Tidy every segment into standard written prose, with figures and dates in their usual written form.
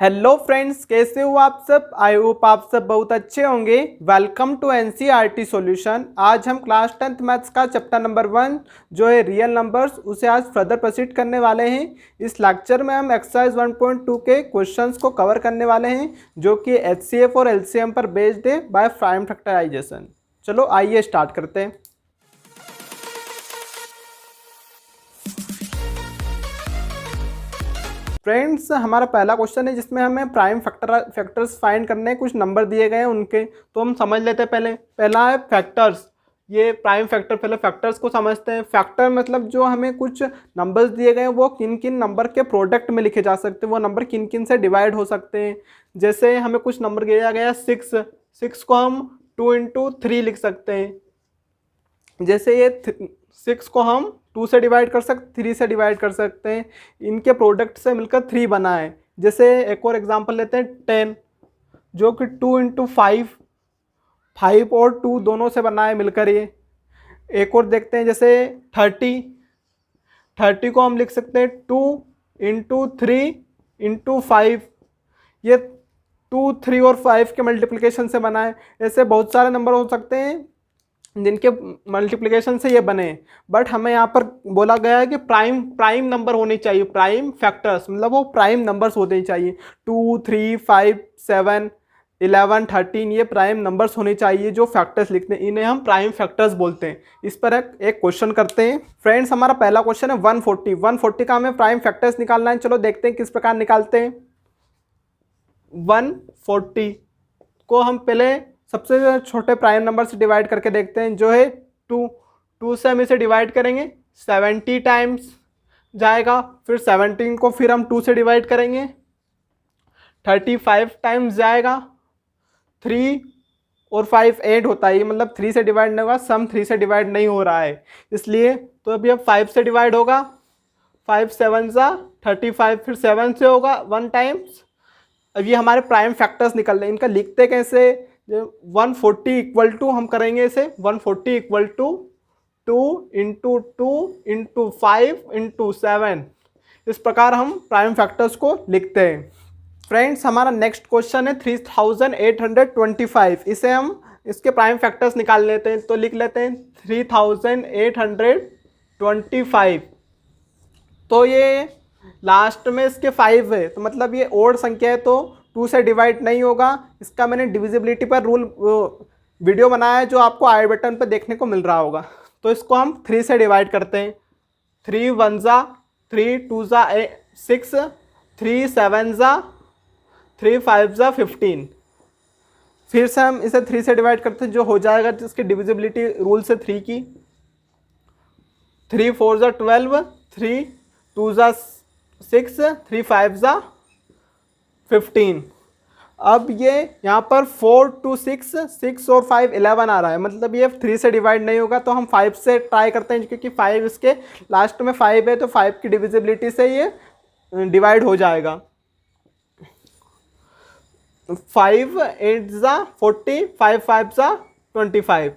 Hello friends, कैसे हो आप सब। आई होप आप सब बहुत अच्छे होंगे। Welcome to NCERT solution. आज हम क्लास 10th मैथ्स का चैप्टर नंबर 1 जो है रियल नंबर्स, उसे आज फर्दर प्रोसीड करने वाले हैं। इस लेक्चर में हम एक्सरसाइज 1.2 के क्वेश्चंस को कवर करने वाले हैं जो कि एचसीएफ और एलसीएम पर बेस्ड है बाय प्राइम फैक्टराइजेशन। चलो आइए स्टार्ट करते हैं। फ्रेंड्स, हमारा पहला क्वेश्चन है जिसमें हमें प्राइम फैक्टर्स फाइंड करने हैं। कुछ नंबर दिए गए हैं उनके, तो हम समझ लेते हैं। पहला है फैक्टर्स। ये प्राइम फैक्टर, पहले फैक्टर्स को समझते हैं। फैक्टर मतलब जो हमें कुछ नंबर्स दिए गए हैं वो किन किन नंबर के प्रोडक्ट में लिखे जा सकते हैं, वो नंबर किन किन से डिवाइड हो सकते हैं। जैसे हमें कुछ नंबर दिया गया 6 को हम 2 into 3 लिख सकते हैं। जैसे ये 6 को हम 2 से डिवाइड कर सकते, 3 से डिवाइड कर सकते हैं। इनके प्रोडक्ट से मिलकर 3 बना है। जैसे एक और एग्जांपल लेते हैं 10, जो कि 2 into 5 और 2 दोनों से बना है मिलकर ये। एक और देखते हैं जैसे 30 को हम लिख सकते हैं 2 into 3 into 5। ये 2, 3 और 5 के मल्टीप्लिकेशन से बना है। ऐसे बहुत सारे नंबर हो सकते हैं जिनके मल्टीप्लिकेशन से ये बने, बट हमें यहाँ पर बोला गया है कि प्राइम नंबर होने चाहिए। प्राइम फैक्टर्स मतलब वो प्राइम नंबर्स होने चाहिए। 2, 3, 5, 7, 11, 13 ये प्राइम नंबर्स होने चाहिए जो फैक्टर्स लिखते हैं, इन्हें हम प्राइम फैक्टर्स बोलते हैं। इस पर एक क्वेश्चन करते हैं। फ्रेंड्स, हमारा पहला क्वेश्चन है 140 का हमें प्राइम फैक्टर्स निकालना है। चलो देखते हैं किस प्रकार निकालते हैं। 140 को हम पहले सबसे छोटे प्राइम नंबर से डिवाइड करके देखते हैं, जो है 2 से हम इसे डिवाइड करेंगे 70 टाइम्स जाएगा। फिर 17 को फिर हम 2 से डिवाइड करेंगे 35 टाइम्स जाएगा। 3 और 5 8 होता है, ये मतलब 3 से डिवाइड नहीं होगा, सम 3 से डिवाइड नहीं हो रहा है इसलिए। तो अभी अब 5 से डिवाइड होगा, 5 7 35, फिर 7 से होगा 1 टाइम्स। अब ये हमारे प्राइम फैक्टर्स निकल रहे हैं। इनका लिखते कैसे, 140 इक्वल टू हम करेंगे इसे 140 equal to 2 into 2 into 5 into 7। इस प्रकार हम प्राइम फैक्टर्स को लिखते हैं। फ्रेंड्स, हमारा नेक्स्ट क्वेश्चन है 3825। इसे हम इसके प्राइम फैक्टर्स निकाल लेते हैं। तो लिख लेते हैं 3825। तो ये लास्ट में इसके 5 है, तो मतलब ये ओड संख्या है, तो 2 से डिवाइड नहीं होगा। इसका मैंने डिविजिबिलिटी पर रूल वीडियो बनाया है जो आपको आई बटन पर देखने को मिल रहा होगा। तो इसको हम 3 से डिवाइड करते हैं। 3 1 3, 2 6, 3 7 3 5 15। फिर से हम इसे 3 से डिवाइड करते हैं, जो हो जाएगा इसकी डिविजिबिलिटी रूल से 3 की। 3 4 12, 3 2 6, 3 5 15। अब ये यहाँ पर 4 2 6 और 5 11 आ रहा है, मतलब ये 3 से डिवाइड नहीं होगा। तो हम 5 से ट्राई करते हैं, क्योंकि 5 इसके लास्ट में 5 है, तो 5 की डिविजिबिलिटी से ये डिवाइड हो जाएगा। 5 8 40, 5 5 25।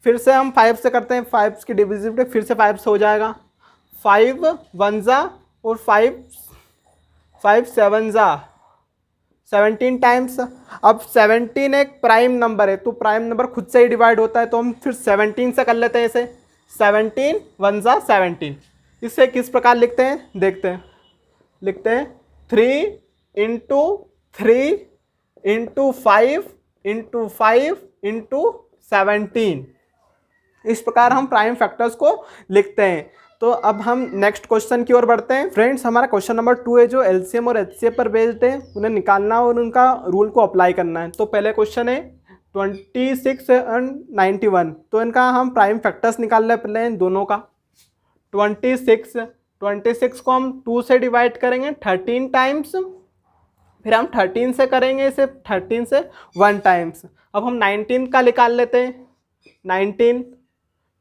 फिर से हम 5 से करते हैं, 5 की डिविजिबिलिटी फिर से 5 से हो जाएगा। 5 1 और 5 7 17 टाइम्स। अब 17 एक प्राइम नंबर है, तो प्राइम नंबर खुद से ही डिवाइड होता है, तो हम फिर 17 से कर लेते हैं इसे। 17 1 17। इसे किस प्रकार लिखते हैं देखते हैं। लिखते हैं 3 into 3 into 5 into 5 into 17। इस प्रकार हम प्राइम फैक्टर्स को लिखते हैं। तो अब हम नेक्स्ट क्वेश्चन की ओर बढ़ते हैं। फ्रेंड्स, हमारा क्वेश्चन नंबर 2 है जो एलसीएम और एचसीएफ पर बेस्ड है, उन्हें निकालना और उनका रूल को अप्लाई करना है। तो पहले क्वेश्चन है 26 and 91। तो इनका हम प्राइम फैक्टर्स निकाल रहे हैं दोनों का। 26 को हम 2 से डिवाइड करेंगे 13 टाइम्स। फिर हम 13 से करेंगे इसे 13 से 1 टाइम्स। अब हम 19 का निकाल लेते हैं।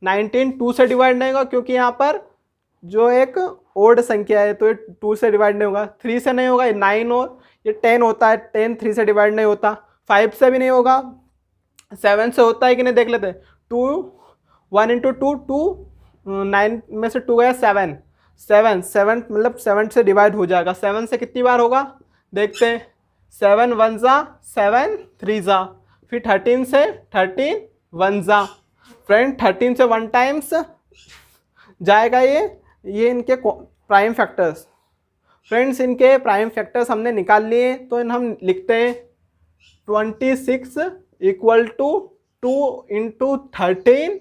19 2 से डिवाइड नहीं होगा, क्योंकि यहाँ पर जो एक ओड संख्या है, तो ये 2 से डिवाइड नहीं होगा। 3 से नहीं होगा, ये 9 और ये 10 होता है। 10 3 से डिवाइड नहीं होता। 5 से भी नहीं होगा। 7 से होता है कि नहीं देख लेते हैं। 2 1 into 2 2, 9 में से 2 गया 7 मतलब 7 से डिवाइड हो जाएगा। 7 से कितनी बार होगा देखते हैं, 7 1 ज़ा 7 3 ज़ा, फिर 13 से 13 1 ज़ा। फ्रेंड 13 से 1 टाइम्स जाएगा ये इनके प्राइम फैक्टर्स। फ्रेंड्स इनके प्राइम फैक्टर्स हमने निकाल लिए, तो हम लिखते हैं 26 इक्वल टू 2 इंटू 13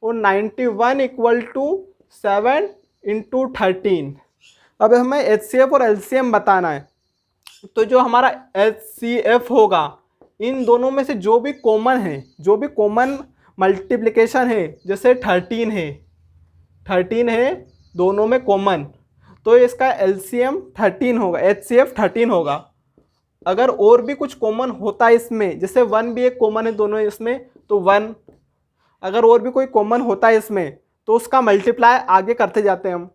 और 91 इक्वल टू 7 इंटू 13। अब हमें HCF और LCM बताना है, तो जो हमारा HCF होगा इन दोनों में से जो भी कॉमन है, जो भी कॉमन मल्टीप्लिकेशन है, जैसे 13 है दोनों में कॉमन, तो इसका LCM 13 होगा, HCF 13 होगा। अगर और भी कुछ कॉमन होता है इसमें, जैसे 1 भी एक कॉमन है दोनों इसमें, तो 1, अगर और भी कोई कॉमन होता है इसमें तो उसका मल्टीप्लाई आगे करते जाते हैं हम।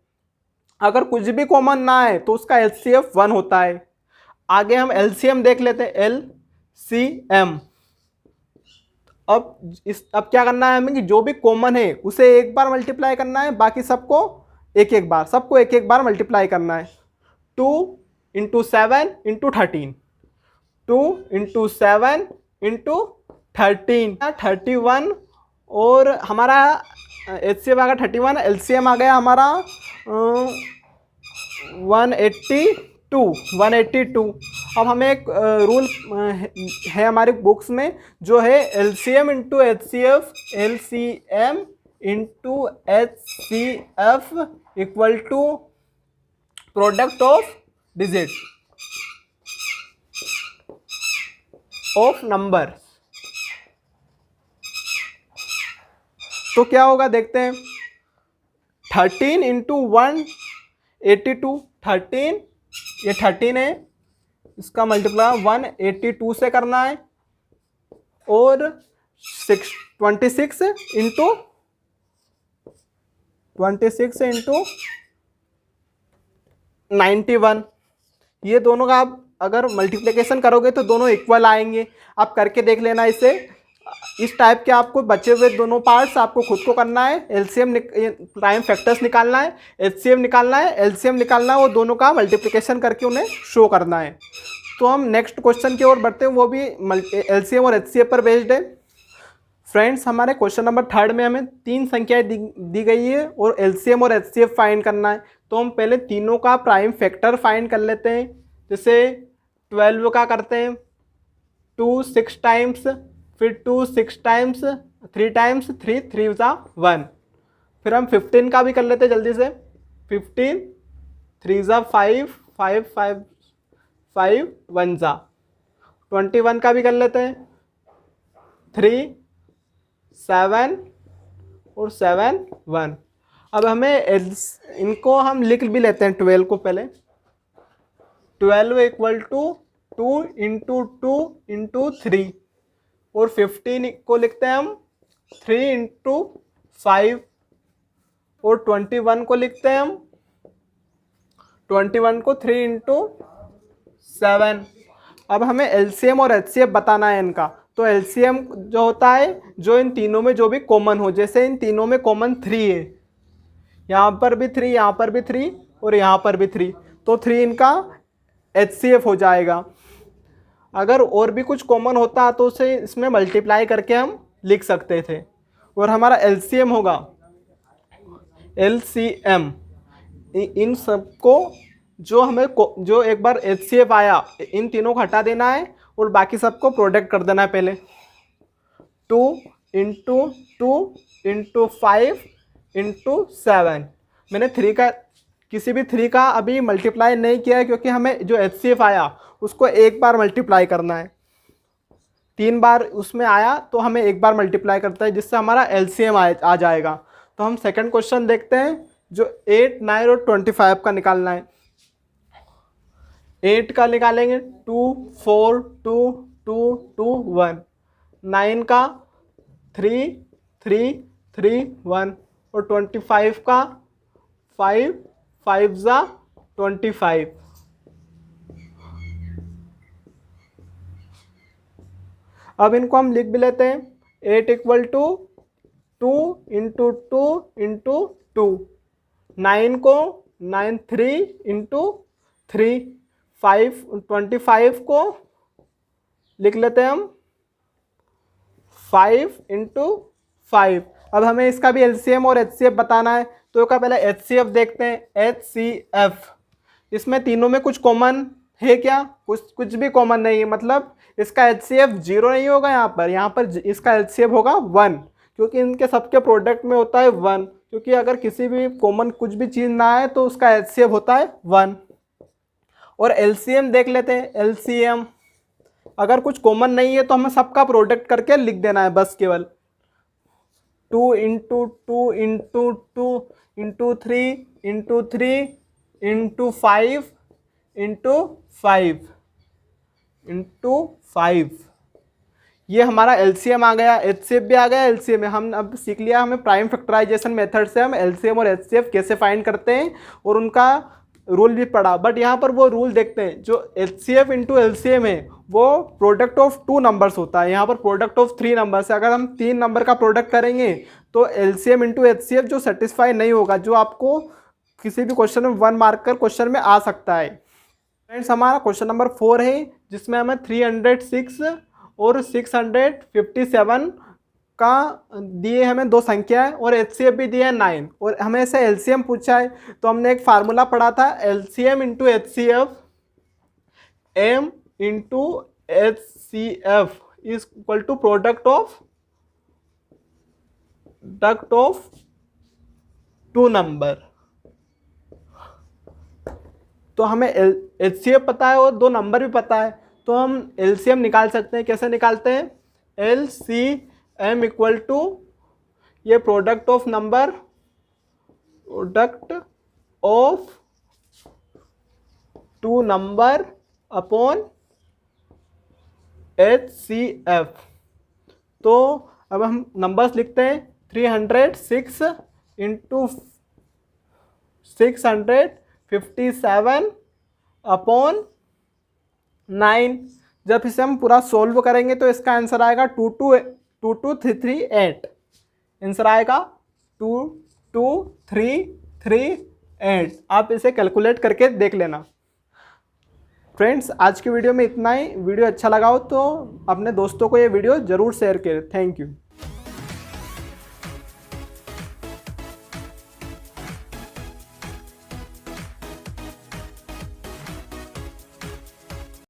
अगर कुछ भी कॉमन ना है तो उसका LCF 1 होता है। आगे हम LCM देख लेते हैं, LCM। अब क्या करना है हमें कि जो भी कॉमन है उसे एक बार मल्टीप्लाई करना है, बाकी सबको एक एक बार मल्टीप्लाई करना है। 2 इंटू 7 इंटू 13, 2 इंटू 7 इंटू 13, 31, और हमारा HCF आ गया 31, LCM आ गया हमारा 182। अब हमें एक रूल है हमारे बुक्स में, जो है LCM into HCF, LCM into HCF equal to product of digit of number. तो क्या होगा देखते हैं, 13 इंटू 182, 13, ये 13 है, इसका मल्टीप्लाई 182 से करना है, और 26 इंटू 91, ये दोनों का आप अगर मल्टीप्लिकेशन करोगे तो दोनों इक्वल आएंगे। आप करके देख लेना इसे। इस टाइप के आपको बचे हुए दोनों पार्ट्स आपको खुद को करना है। LCM प्राइम फैक्टर्स निकालना है, HCF निकालना है, LCM निकालना है, वो दोनों का मल्टीप्लिकेशन करके उन्हें शो करना है। तो हम नेक्स्ट क्वेश्चन की ओर बढ़ते हैं, वो भी LCM और HCF पर बेस्ड है। फ्रेंड्स हमारे क्वेश्चन नंबर 3 में हमें 3 संख्याएं दी गई है और LCM और HCF फाइंड करना है। तो हम पहले तीनों का प्राइम फैक्टर फाइंड कर लेते हैं। जैसे 12 का करते हैं 2 6 टाइम्स, फिर 2 6 टाइम्स, 3 टाइम्स 3 3 ज़ा 1। फिर हम 15 का भी कर लेते हैं जल्दी से, 15 3 ज़ा 5 5 5 5 1 ज़ा। 21 का भी कर लेते हैं, 3 7 और 7 1। अब हमें इनको हम लिख भी लेते हैं 12 को पहले। 12 इक्वल टू 2 इंटू 2 इंटू 3, और 15 को लिखते हैं हम 3 इंटू 5, और 21 को लिखते हैं हम 21 को 3 इंटू 7। अब हमें LCM और HCF बताना है इनका। तो LCM जो होता है जो इन तीनों में जो भी कॉमन हो, जैसे इन तीनों में कॉमन 3 है, यहाँ पर भी 3, यहाँ पर भी 3 और यहाँ पर भी 3, तो 3 इनका HCF हो जाएगा। अगर और भी कुछ कॉमन होता तो उसे इसमें मल्टीप्लाई करके हम लिख सकते थे। और हमारा LCM होगा, LCM इन सबको जो हमें जो एक बार HCF आया इन तीनों को हटा देना है और बाकी सबको प्रोडक्ट कर देना है पहले। 2 इंटू 2 इंटू 5 इंटू 7। मैंने 3 का किसी भी 3 का अभी मल्टीप्लाई नहीं किया है, क्योंकि हमें जो HCF आया उसको एक बार मल्टीप्लाई करना है। 3 बार उसमें आया तो हमें एक बार मल्टीप्लाई करता है, जिससे हमारा LCM आ जाएगा। तो हम सेकंड क्वेश्चन देखते हैं, जो 8 9 और 25 का निकालना है। 8 का निकालेंगे 2 4 2 2 2 1। 9 का 3 3 3 1, और 25 का 5 5 ज़ा 25। अब इनको हम लिख भी लेते हैं। 8 इक्वल टू 2 इंटू 2 इंटू 2। 9 को 9 3 इंटू 3, 25 को लिख लेते हैं हम 5 × 5। अब हमें इसका भी एलसीएम और एचसीएफ बताना है, तो इसका पहले एचसीएफ देखते हैं। एचसीएफ, इसमें तीनों में कुछ कॉमन है क्या? कुछ भी कॉमन नहीं है, मतलब इसका एचसीएफ 0 नहीं होगा यहाँ पर इसका एचसीएफ होगा 1, क्योंकि इनके सबके प्रोडक्ट में होता है 1, क्योंकि अगर किसी भी कॉमन कुछ भी चीज़ ना आए तो उसका एचसीएफ होता है 1। और एलसीएम देख लेते हैं। एलसीएम अगर कुछ कॉमन नहीं है तो हमें सबका प्रोडक्ट करके लिख देना है बस केवल। 2 × 2 × 2 × 3 × 3 × 5 × 5 × 5, ये हमारा एलसीएम आ गया। एचसीएफ भी आ गया। एलसीएम में हम अब सीख लिया हमें प्राइम फैक्टराइजेशन मेथड से हम एलसीएम और एचसीएफ कैसे फाइंड करते हैं, और उनका रूल भी पढ़ा। बट यहाँ पर वो रूल देखते हैं, जो एचसीएफ × एलसीएम है वो प्रोडक्ट ऑफ 2 नंबर्स होता है, यहाँ पर प्रोडक्ट ऑफ 3 नंबर्स है। अगर हम 3 नंबर का प्रोडक्ट करेंगे तो एलसीएम × एचसीएफ जो सेटिस्फाई नहीं होगा, जो आपको किसी भी क्वेश्चन में 1 मार्क कर क्वेश्चन में आ सकता है। फ्रेंड्स, हमारा क्वेश्चन नंबर 4 है, जिसमें हमें 306 और 657 का दिए हमें 2 संख्या है, और एचसीएफ भी दिया है 9, और हमें ऐसे एलसीएम पूछा है। तो हमने एक फार्मूला पढ़ा था, LCM × HCF m × HCF is equal to product of 2 number. तो हमें एचसीएफ पता है और 2 नंबर भी पता है, तो हम एलसीएम निकाल सकते हैं। कैसे निकालते हैं? एलसीएम इक्वल टू ये product of 2 number upon HCF. तो अब हम नंबर्स लिखते हैं, 306 × 657 अपॉन 9। जब इसे हम पूरा सोल्व करेंगे तो इसका आंसर आएगा 22338। आंसर आएगा 22338। आप इसे कैलकुलेट करके देख लेना। फ्रेंड्स, आज की वीडियो में इतना ही। वीडियो अच्छा लगा हो तो अपने दोस्तों को ये वीडियो ज़रूर शेयर करें। Thank you.